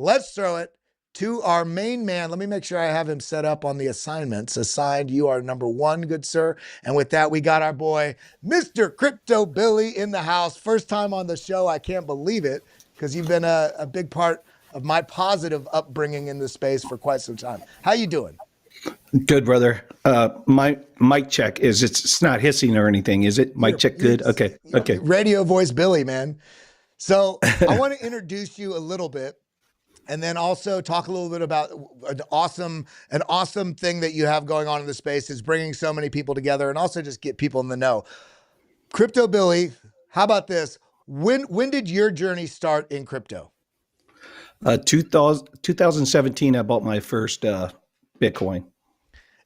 let's throw it to our main man. Let me make sure I have him set up on the assignments. Assigned, you are number one, good sir. And with that, we got our boy, Mr. Crypto Billy in the house. First time on the show. I can't believe it because you've been a big part of my positive upbringing in this space for quite some time. How you doing? Good, brother. My mic check is it's not hissing or anything, is it? Mic check good? Okay. Okay. Radio voice Billy, man. So I want to introduce you a little bit and then also talk a little bit about an awesome thing that you have going on in the space is bringing so many people together and also just get people in the know. Crypto Billy, how about this? When did your journey start in crypto? 2017, I bought my first Bitcoin.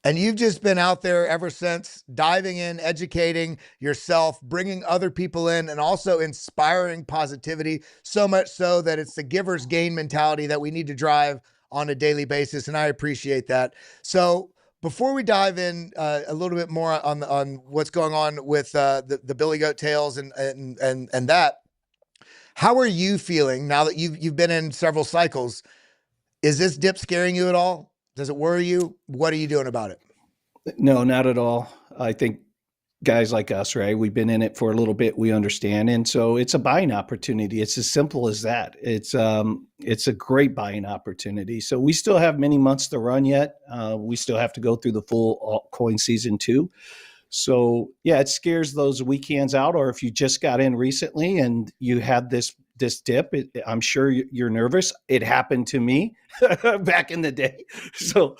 And you've just been out there ever since, diving in, educating yourself, bringing other people in, and also inspiring positivity, so much so that it's the giver's gain mentality that we need to drive on a daily basis. And I appreciate that. So before we dive in a little bit more on what's going on with the Billy Goat Tales and that, how are you feeling now that you've been in several cycles? Is this dip scaring you at all? Does it worry you? What are you doing about it? No, not at all. I think guys like us, right? We've been in it for a little bit. We understand. And so it's a buying opportunity. It's as simple as that. It's a great buying opportunity. So we still have many months to run yet. We still have to go through the full altcoin season too. So yeah, it scares those weekends out. Or if you just got in recently and you had this dip, I'm sure you're nervous. It happened to me back in the day. So,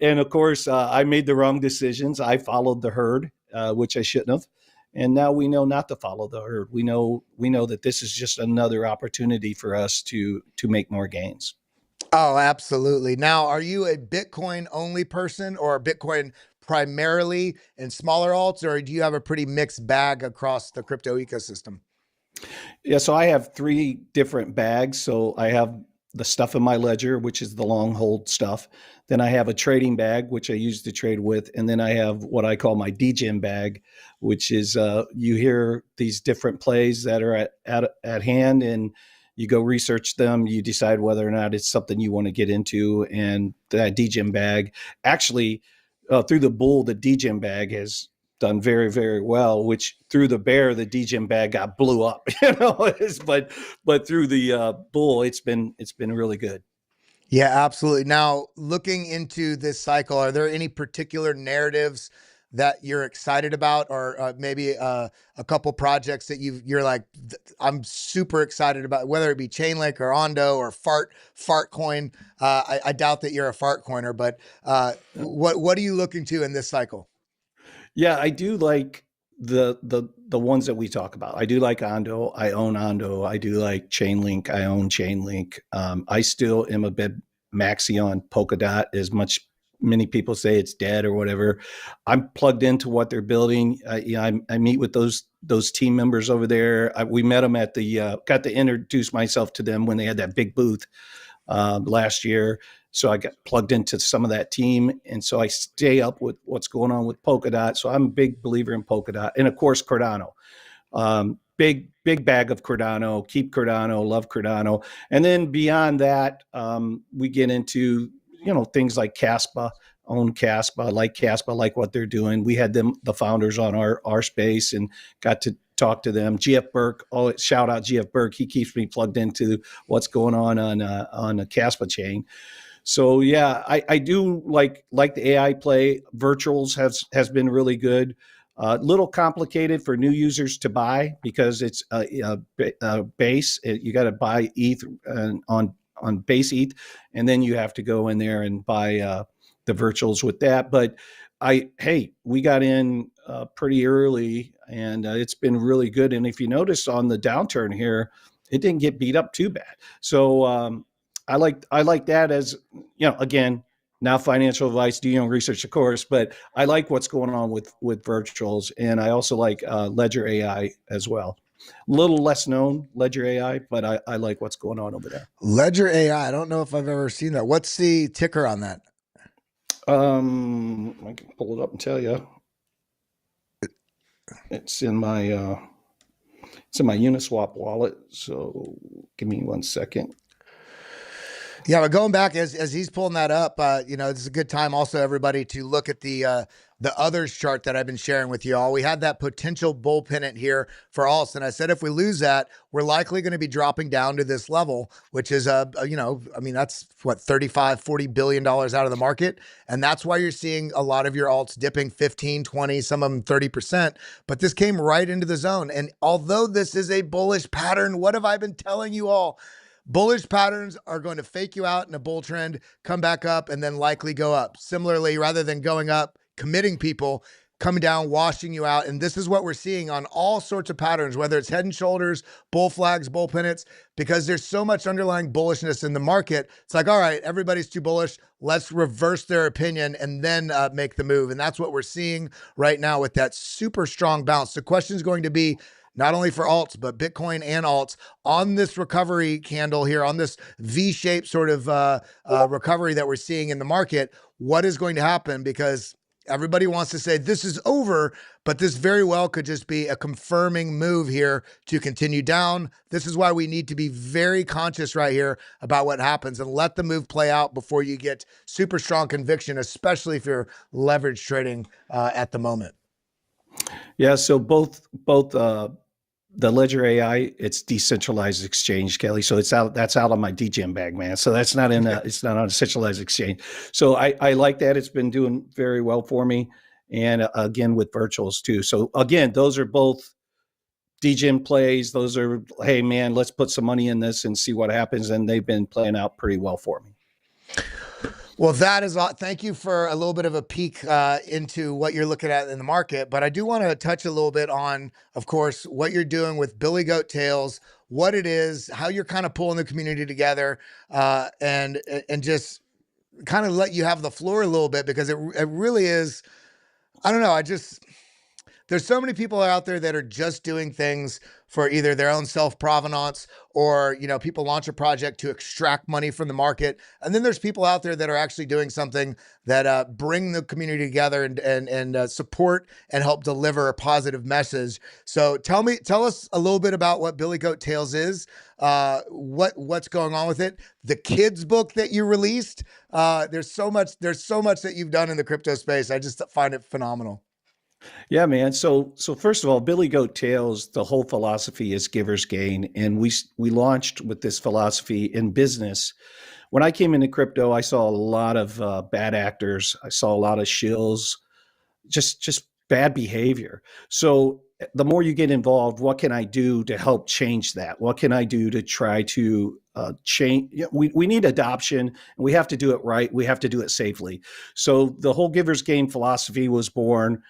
and of course, I made the wrong decisions. I followed the herd, which I shouldn't have. And now we know not to follow the herd. We know that this is just another opportunity for us to make more gains. Oh, absolutely. Now, are you a Bitcoin only person or Bitcoin primarily in smaller alts, or do you have a pretty mixed bag across the crypto ecosystem? Yeah, so I have three different bags. So I have the stuff in my ledger, which is the long hold stuff. Then I have a trading bag, which I use to trade with. And then I have what I call my DGen bag, which is you hear these different plays that are at hand and you go research them. You decide whether or not it's something you want to get into. And that DGen bag, actually, through the bull, the DGen bag has done very, very well, which through the bear, the DGen bag got blew up, but through the bull, it's been really good. Yeah, absolutely. Now, looking into this cycle, are there any particular narratives that you're excited about, or maybe a couple projects that you're like, I'm super excited about, whether it be Chainlink or Ondo or Fart Coin? I doubt that you're a Fart Coiner, but what are you looking to in this cycle? Yeah, I do like the ones that we talk about. I do like Ondo. I own Ondo. I do like Chainlink. I own Chainlink. I still am a bit maxi on Polkadot. As much many people say it's dead or whatever, I'm plugged into what they're building. I meet with those team members over there. We met them at the got to introduce myself to them when they had that big booth last year. So I got plugged into some of that team. And so I stay up with what's going on with Polkadot. So I'm a big believer in Polkadot. And of course, Cardano. Big bag of Cardano, keep Cardano, love Cardano. And then beyond that, we get into, things like Caspa, own Caspa, like what they're doing. We had the founders on our space and got to talk to them. GF Burke, shout out GF Burke. He keeps me plugged into what's going on the Caspa chain. So yeah, I do like the AI play. Virtuals has been really good. Little complicated for new users to buy because it's base. You got to buy ETH on base ETH, and then you have to go in there and buy the virtuals with that. But we got in pretty early, and it's been really good. And if you notice on the downturn here, it didn't get beat up too bad. So I like that as, again, now financial advice, do your own research, of course, but I like what's going on with virtuals. And I also like Ledger AI as well. A little less known, Ledger AI, but I like what's going on over there. Ledger AI. I don't know if I've ever seen that. What's the ticker on that? I can pull it up and tell you. It's in my Uniswap wallet. So give me 1 second. Yeah, but going back as he's pulling that up, this is a good time also everybody to look at the others chart that I've been sharing with you all. We had that potential bull pennant here for alts, and I said if we lose that, we're likely going to be dropping down to this level, which is that's what 35, 40 billion dollars out of the market, and that's why you're seeing a lot of your alts dipping 15, 20, some of them 30%, but this came right into the zone. And although this is a bullish pattern, what have I been telling you all? Bullish patterns are going to fake you out in a bull trend, come back up, and then likely go up. Similarly, rather than going up, committing people, coming down, washing you out. And this is what we're seeing on all sorts of patterns, whether it's head and shoulders, bull flags, bull pennants, because there's so much underlying bullishness in the market. It's like, all right, everybody's too bullish. Let's reverse their opinion and then make the move. And that's what we're seeing right now with that super strong bounce. The question is going to be, not only for alts, but Bitcoin and alts on this recovery candle here, on this V-shaped sort of recovery that we're seeing in the market. What is going to happen? Because everybody wants to say this is over, but this very well could just be a confirming move here to continue down. This is why we need to be very conscious right here about what happens and let the move play out before you get super strong conviction, especially if you're leverage trading at the moment. Yeah, so both the Ledger AI, it's decentralized exchange, Kelly. So it's out. That's out on my DGM bag, man. So that's not in. It's not on a centralized exchange. So I like that. It's been doing very well for me, and again with virtuals too. So again, those are both DGM plays. Those are, hey man, let's put some money in this and see what happens. And they've been playing out pretty well for me. Well, that is all. Thank you for a little bit of a peek into what you're looking at in the market. But I do want to touch a little bit on, of course, what you're doing with Billy Goat Tales, what it is, how you're kind of pulling the community together, and just kind of let you have the floor a little bit, because it really is. I don't know. There's so many people out there that are just doing things for either their own self-provenance or, people launch a project to extract money from the market. And then there's people out there that are actually doing something that bring the community together and support and help deliver a positive message. So tell us a little bit about what Billy Goat Tales is, what's going on with it, the kids book that you released. There's so much that you've done in the crypto space. I just find it phenomenal. Yeah, man. So first of all, Billy Goat Tales, the whole philosophy is givers gain, and we launched with this philosophy in business. When I came into crypto, I saw a lot of bad actors. I saw a lot of shills, just bad behavior. So the more you get involved, what can I do to help change that? What can I do to try to change? We need adoption, and we have to do it right. We have to do it safely. So the whole givers gain philosophy was born.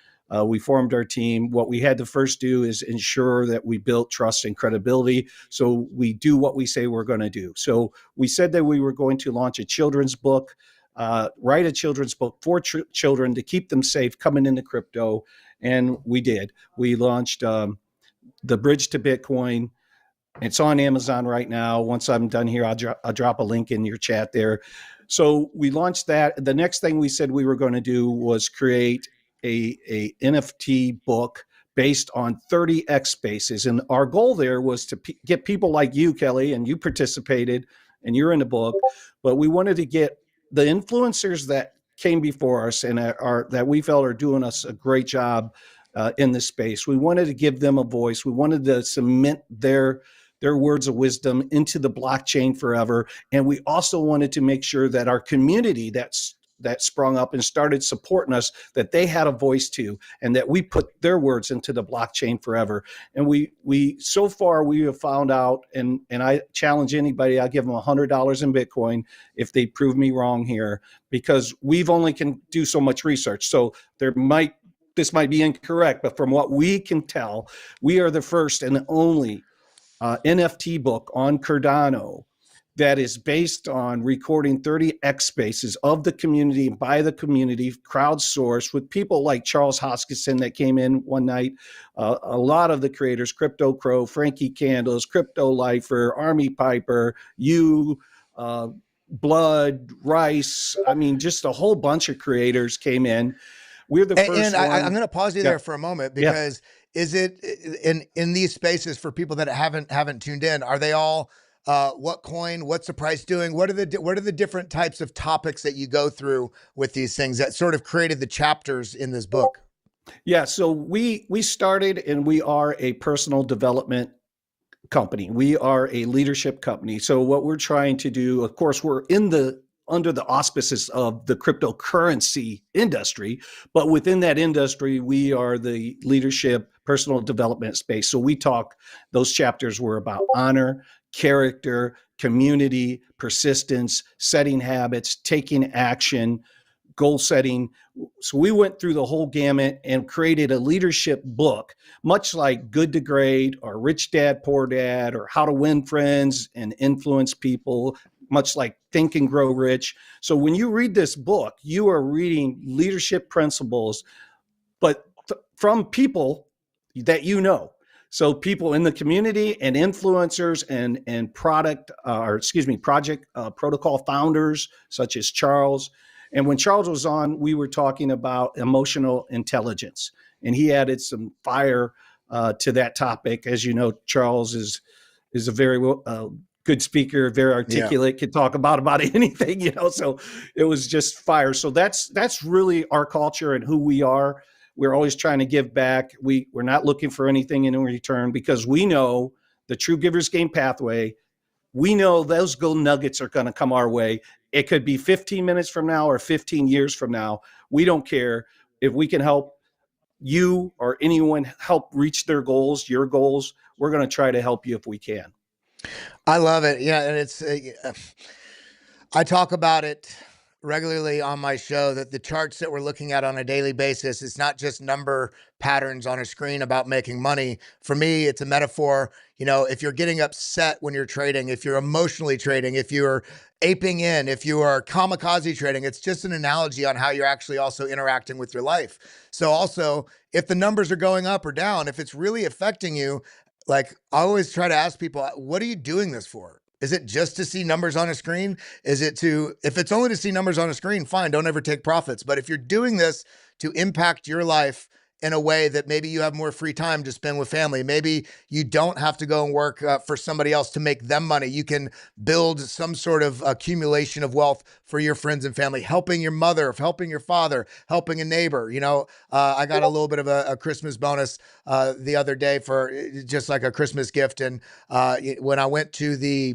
We formed our team. What we had to first do is ensure that we built trust and credibility. So we do what we say we're going to do. So we said that we were going to launch a children's book, write a children's book for children to keep them safe coming into crypto. And we did. We launched The Bridge to Bitcoin. It's on Amazon right now. Once I'm done here, I'll drop a link in your chat there. So we launched that. The next thing we said we were going to do was create a NFT book based on 30x spaces. And our goal there was to get people like you, Kelly, and you participated and you're in the book, but we wanted to get the influencers that came before us and that we felt are doing us a great job in this space. We wanted to give them a voice. We wanted to cement their words of wisdom into the blockchain forever. And we also wanted to make sure that our community that sprung up and started supporting us, that they had a voice too, and that we put their words into the blockchain forever. And we so far we have found out, and I challenge anybody, I'll give them $100 in Bitcoin if they prove me wrong here, because we've only can do so much research. So this might be incorrect, but from what we can tell, we are the first and only NFT book on Cardano that is based on recording 30x spaces of the community, by the community, crowdsourced, with people like Charles Hoskinson that came in one night, a lot of the creators, Crypto Crow, Frankie Candles, Crypto Lifer, Army Piper, Blood, Rice. I mean, just a whole bunch of creators came in. We're the first one. I'm going to pause you there for a moment, because is it in these spaces, for people that haven't tuned in, are they all what coin, what's the price doing, what are the different types of topics that you go through with these things that sort of created the chapters in this book? Yeah, so we started and we are a personal development company. We are a leadership company. So what we're trying to do, of course, we're in the under the auspices of the cryptocurrency industry, but within that industry, we are the leadership personal development space. So we talk, those chapters were about honor, character, community, persistence, setting habits, taking action, goal setting. So we went through the whole gamut and created a leadership book, much like Good to Great or Rich Dad, Poor Dad, or How to Win Friends and Influence People, much like Think and Grow Rich. So when you read this book, you are reading leadership principles, but from people that you know. So people in the community and influencers and project protocol founders such as Charles. And when Charles was on, we were talking about emotional intelligence, and he added some fire to that topic. As you know, Charles is a very good speaker, very articulate, can talk about anything, So it was just fire. So that's really our culture and who we are. We're always trying to give back. We're not looking for anything in return because we know the True Givers Game pathway. We know those gold nuggets are going to come our way. It could be 15 minutes from now or 15 years from now. We don't care. If we can help you or anyone help reach their goals, your goals, we're going to try to help you if we can. I love it. Yeah. And it's, I talk about it regularly on my show that the charts that we're looking at on a daily basis is not just number patterns on a screen about making money. For me, it's a metaphor. If you're getting upset when you're trading, if you're emotionally trading, if you're aping in, if you are kamikaze trading, it's just an analogy on how you're actually also interacting with your life. So also, if the numbers are going up or down, if it's really affecting you, like I always try to ask people, what are you doing this for? Is it just to see numbers on a screen? Is it if it's only to see numbers on a screen, fine, don't ever take profits. But if you're doing this to impact your life in a way that maybe you have more free time to spend with family, maybe you don't have to go and work for somebody else to make them money. You can build some sort of accumulation of wealth for your friends and family, helping your mother, helping your father, helping a neighbor. I got a little bit of a Christmas bonus the other day for just like a Christmas gift. And when I went to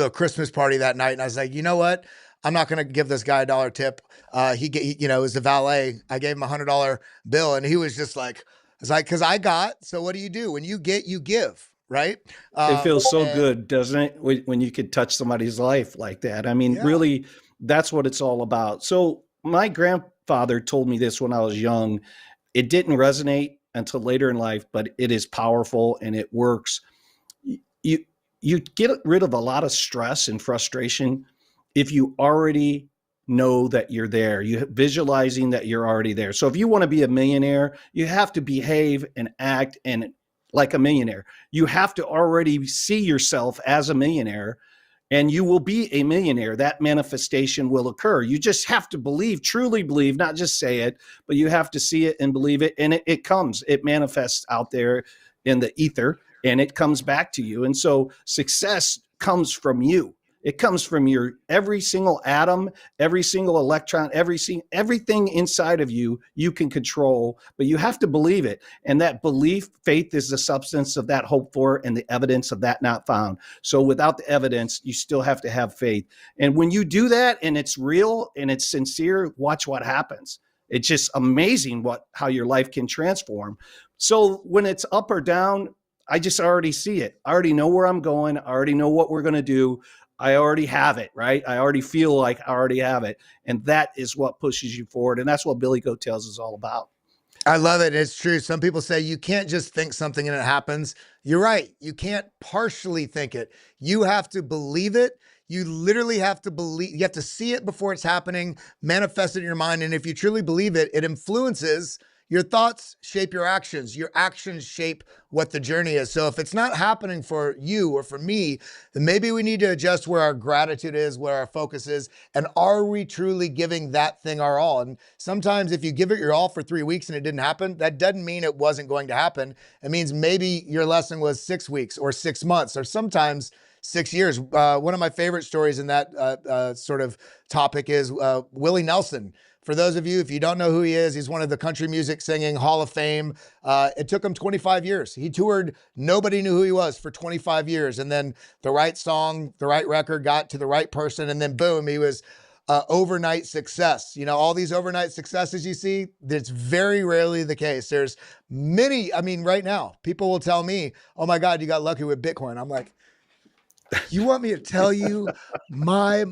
a Christmas party that night and I was like, you know what? I'm not going to give this guy $1 tip. He was the valet. I gave him $100 bill and he was just like, it's like, cause I got, so what do you do? When you get, you give, right? It feels so good, doesn't it? When you could touch somebody's life like that. I mean, really, that's what it's all about. So my grandfather told me this when I was young. It didn't resonate until later in life, but it is powerful and it works. You get rid of a lot of stress and frustration if you already know that you're there. You visualizing that you're already there. So if you want to be a millionaire, you have to behave and act and like a millionaire. You have to already see yourself as a millionaire and you will be a millionaire. That manifestation will occur. You just have to believe, truly believe, not just say it, but you have to see it and believe it. And it comes, it manifests out there in the ether and it comes back to you. And so success comes from you. It comes from your every single atom, every single electron, everything inside of you, you can control, but you have to believe it. And that belief, faith is the substance of that hope for and the evidence of that not found. So without the evidence, you still have to have faith. And when you do that and it's real and it's sincere, watch what happens. It's just amazing how your life can transform. So when it's up or down, I just already see it. I already know where I'm going. I already know what we're going to do. I already have it, right? I already feel like I already have it. And that is what pushes you forward. And that's what Billy Goat Tales is all about. I love it. It's true. Some people say you can't just think something and it happens. You're right. You can't partially think it. You have to believe it. You literally have to believe, you have to see it before it's happening, manifest it in your mind. And if you truly believe it, it influences your thoughts, shape your actions. Your actions shape what the journey is. So if it's not happening for you or for me, then maybe we need to adjust where our gratitude is, where our focus is, and are we truly giving that thing our all? And sometimes if you give it your all for 3 weeks and it didn't happen, that doesn't mean it wasn't going to happen. It means maybe your lesson was 6 weeks or 6 months, or sometimes 6 years. One of my favorite stories in that sort of topic is Willie Nelson. For those of you, if you don't know who he is, he's one of the country music singing Hall of Fame. It took him 25 years. He toured, nobody knew who he was for 25 years. And then the right song, the right record got to the right person. And then boom, he was overnight success. You know, all these overnight successes you see, that's very rarely the case. There's many, I mean, right now, people will tell me, oh my God, you got lucky with Bitcoin. I'm like, you want me to tell you my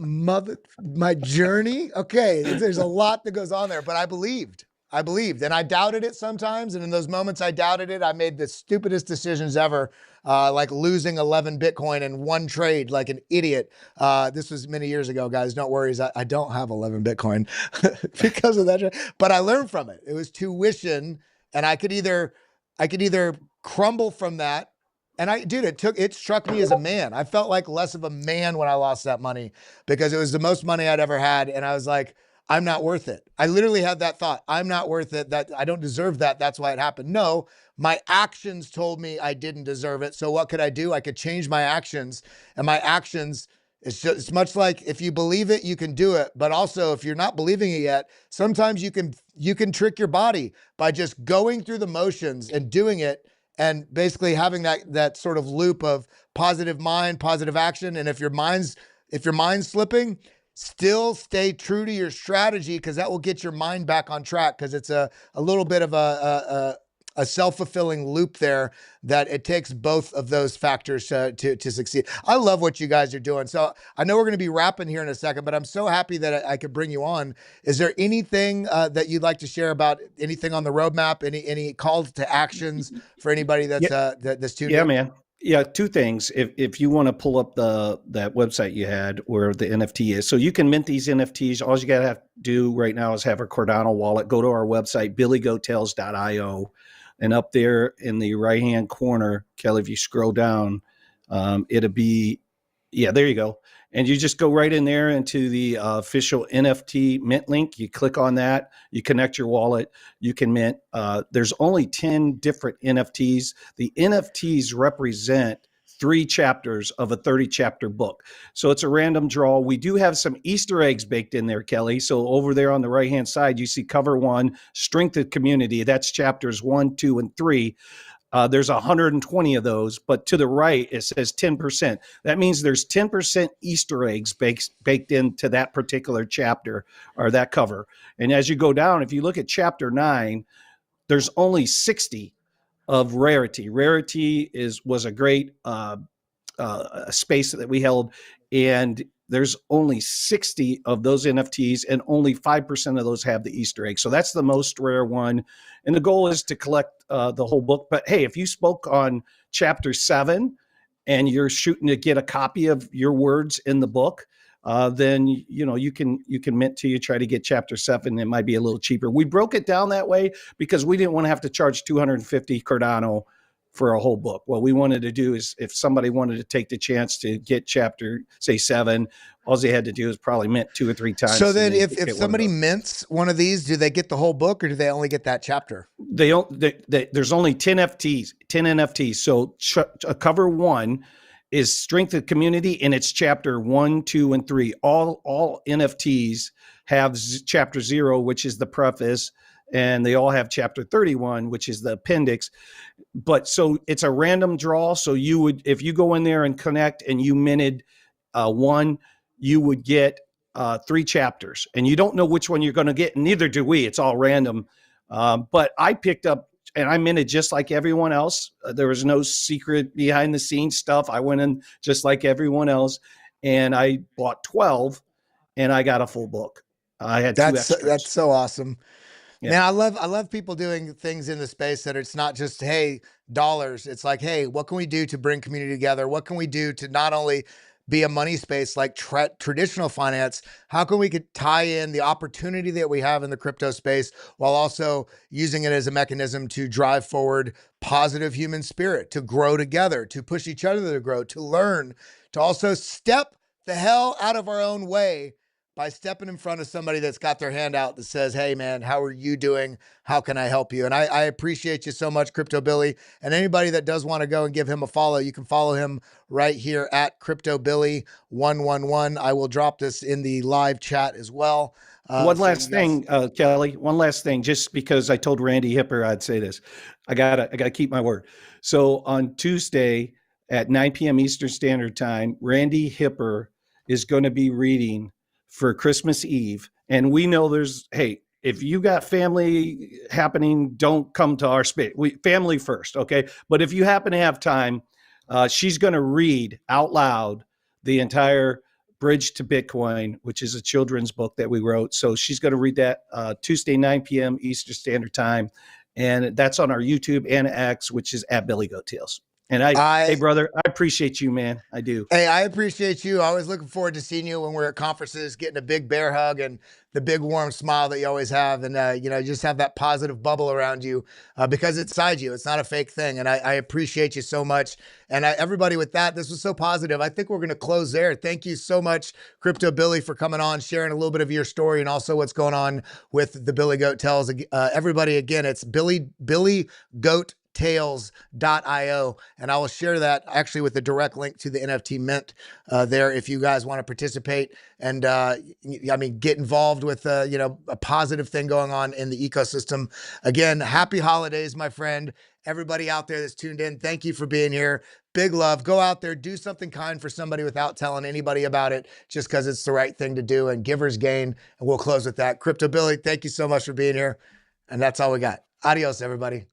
journey? Okay, there's a lot that goes on there, but I believed, and I doubted it sometimes. And in those moments I doubted it, I made the stupidest decisions ever, like losing 11 Bitcoin in one trade, like an idiot. This was many years ago, guys. Don't worry, I don't have 11 Bitcoin because of that. But I learned from it. It was tuition, and I could either crumble from that. And it struck me as a man. I felt like less of a man when I lost that money because it was the most money I'd ever had. And I was like, I'm not worth it. I literally had that thought. I'm not worth it. That I don't deserve that. That's why it happened. No, my actions told me I didn't deserve it. So what could I do? I could change my actions, and my actions, it's much like if you believe it, you can do it. But also if you're not believing it yet, sometimes you can trick your body by just going through the motions and doing it, and basically having that sort of loop of positive mind, positive action. And if your mind's slipping, still stay true to your strategy, because that will get your mind back on track, because it's a little bit of a self-fulfilling loop there, that it takes both of those factors to succeed. I love what you guys are doing. So I know we're going to be wrapping here in a second, but I'm so happy that I could bring you on. Is there anything that you'd like to share about anything on the roadmap? Any calls to actions for anybody that's that's tuned in? Yeah, man. Yeah, two things. If you want to pull up that website you had where the NFT is, so you can mint these NFTs. All you gotta have to do right now is have a Cardano wallet. Go to our website, billygotels.io, and up there in the right hand corner, Kelly, if you scroll down, it'll be, yeah, there you go. And you just go right in there into the official NFT mint link. You click on that, you connect your wallet, you can mint. There's only 10 different NFTs. The NFTs represent 3 chapters of a 30-chapter book. So it's a random draw. We do have some Easter eggs baked in there, Kelly. So over there on the right-hand side, you see cover 1, Strength of Community. That's chapters 1, 2, and 3. There's 120 of those, but to the right, it says 10%. That means there's 10% Easter eggs baked into that particular chapter or that cover. And as you go down, if you look at chapter 9, there's only 60 of Rarity. Rarity was a great space that we held, and there's only 60 of those NFTs, and only 5% of those have the Easter egg. So that's the most rare one. And the goal is to collect the whole book. But hey, if you spoke on chapter 7 and you're shooting to get a copy of your words in the book, then you can mint till you try to get chapter 7. It might be a little cheaper. We broke it down that way because we didn't want to have to charge 250 Cardano for a whole book. What we wanted to do is, if somebody wanted to take the chance to get chapter, say 7, all they had to do is probably mint 2 or 3 times. So then if somebody mints one of these, do they get the whole book, or do they only get that chapter? There's only 10 NFTs. So cover 1 is Strength of Community, and it's chapter 1, 2, and 3. All NFTs have chapter 0, which is the preface, and they all have chapter 31, which is the appendix. But so it's a random draw. So you would, if you go in there and connect and you minted 1, you would get 3 chapters, and you don't know which one you're going to get. And neither do we. It's all random. But I picked up, and I minted just like everyone else. There was no secret behind the scenes stuff. I went in just like everyone else, and I bought 12, and I got a full book. I had 2 extras. That's so awesome. Yeah. Man, I love people doing things in the space that it's not just, hey, dollars. It's like, hey, what can we do to bring community together? What can we do to not only be a money space like traditional finance? How can we could tie in the opportunity that we have in the crypto space while also using it as a mechanism to drive forward positive human spirit, to grow together, to push each other to grow, to learn, to also step the hell out of our own way by stepping in front of somebody that's got their hand out that says, hey man, how are you doing? How can I help you? And I appreciate you so much, Crypto Billy. And anybody that does want to go and give him a follow, you can follow him right here at Crypto Billy 111. I will drop this in the live chat as well. One So you last guys, thing, Kelly. One last thing, just because I told Randy Hipper I'd say this, I gotta keep my word. So on Tuesday at 9 p.m. Eastern Standard Time, Randy Hipper is going to be reading for Christmas Eve, and we know there's if you got family happening, don't come to our space. Family first, okay? But if you happen to have time, she's going to read out loud the entire Bridge to Bitcoin, which is a children's book that we wrote. So she's going to read that Tuesday, 9 p.m. Eastern Standard Time. And that's on our YouTube and X, which is at Billy Goat Tales. And hey, brother, I appreciate you, man. I do. Hey, I appreciate you. I was looking forward to seeing you when we're at conferences, getting a big bear hug and the big warm smile that you always have. And, just have that positive bubble around you because it's inside you. It's not a fake thing. And I appreciate you so much. And everybody with that, this was so positive. I think we're going to close there. Thank you so much, Crypto Billy, for coming on, sharing a little bit of your story and also what's going on with the Billy Goat Tells. Everybody, again, it's Billy Goat Tales.io, and I will share that actually with the direct link to the NFT mint there if you guys want to participate and get involved with a positive thing going on in the ecosystem. Again, happy holidays, my friend. Everybody out there that's tuned in, thank you for being here. Big love. Go out there, do something kind for somebody without telling anybody about it, just because it's the right thing to do, and givers gain. And we'll close with that. Crypto Billy, thank you so much for being here. And that's all we got. Adios, everybody.